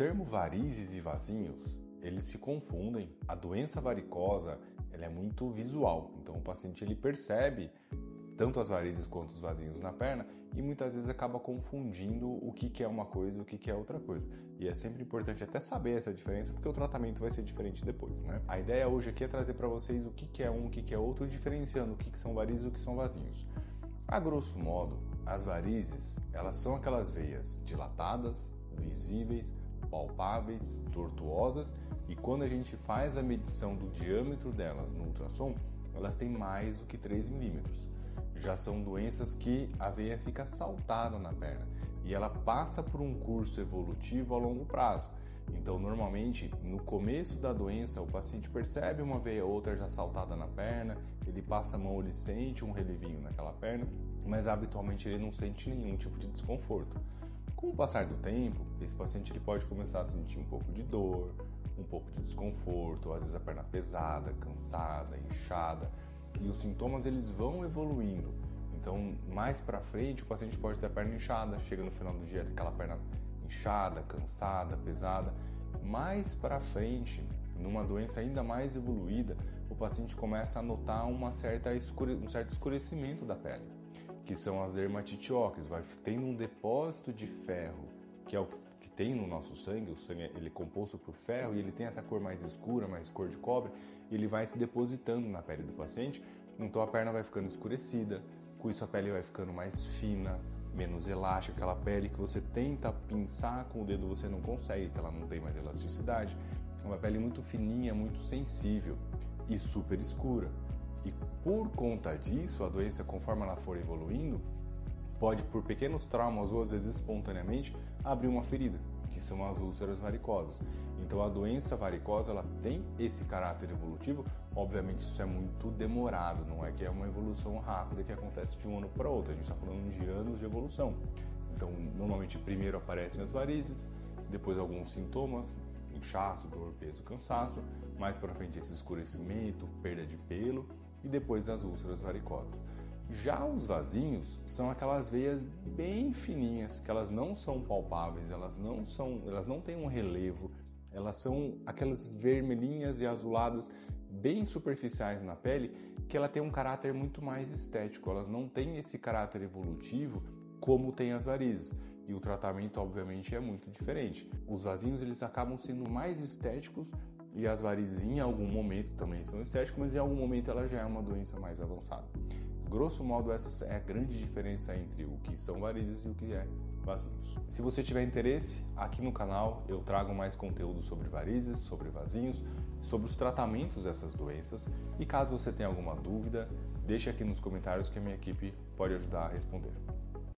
termo varizes e vasinhos, eles se confundem. A doença varicosa, ela é muito visual, então o paciente ele percebe tanto as varizes quanto os vasinhos na perna e muitas vezes acaba confundindo o que é uma coisa e o que é outra coisa. E é sempre importante até saber essa diferença, porque o tratamento vai ser diferente depois, né? A ideia hoje aqui é trazer para vocês o que é um, o que é outro, diferenciando o que são varizes e o que são vasinhos. A grosso modo, as varizes, elas são aquelas veias dilatadas, visíveis, palpáveis, tortuosas, e quando a gente faz a medição do diâmetro delas no ultrassom, elas têm mais do que 3 milímetros. Já são doenças que a veia fica saltada na perna e ela passa por um curso evolutivo a longo prazo. Então, normalmente, no começo da doença, o paciente percebe uma veia ou outra já saltada na perna, ele passa a mão, ele sente um relevinho naquela perna, mas habitualmente ele não sente nenhum tipo de desconforto. Com o passar do tempo, esse paciente ele pode começar a sentir um pouco de dor, um pouco de desconforto, às vezes a perna pesada, cansada, inchada, e os sintomas eles vão evoluindo. Então, mais para frente, o paciente pode ter a perna inchada, chega no final do dia tem aquela perna inchada, cansada, pesada. Mais para frente, numa doença ainda mais evoluída, o paciente começa a notar um certo escurecimento da pele, que são as dermatitioses, vai tendo um depósito de ferro, que é o que tem no nosso sangue. O sangue ele é composto por ferro e ele tem essa cor mais escura, mais cor de cobre, e ele vai se depositando na pele do paciente, então a perna vai ficando escurecida, com isso a pele vai ficando mais fina, menos elástica, aquela pele que você tenta pinçar com o dedo você não consegue, que ela não tem mais elasticidade, é uma pele muito fininha, muito sensível e super escura. E por conta disso, a doença, conforme ela for evoluindo, pode, por pequenos traumas ou às vezes espontaneamente, abrir uma ferida, que são as úlceras varicosas. Então a doença varicosa ela tem esse caráter evolutivo. Obviamente isso é muito demorado, não é que é uma evolução rápida que acontece de um ano para outro, a gente está falando de anos de evolução. Então normalmente primeiro aparecem as varizes, depois alguns sintomas, inchaço, dor, peso, cansaço, mais para frente esse escurecimento, perda de pelo e depois as úlceras varicosas. Já os vasinhos são aquelas veias bem fininhas, que elas não são palpáveis, elas não têm um relevo, elas são aquelas vermelhinhas e azuladas bem superficiais na pele, que ela tem um caráter muito mais estético, elas não têm esse caráter evolutivo como tem as varizes. E o tratamento, obviamente, é muito diferente. Os vasinhos eles acabam sendo mais estéticos e as varizes em algum momento também são estéticas, mas em algum momento ela já é uma doença mais avançada. Grosso modo, essa é a grande diferença entre o que são varizes e o que é vasinhos. Se você tiver interesse, aqui no canal eu trago mais conteúdo sobre varizes, sobre vasinhos, sobre os tratamentos dessas doenças. E caso você tenha alguma dúvida, deixe aqui nos comentários que a minha equipe pode ajudar a responder.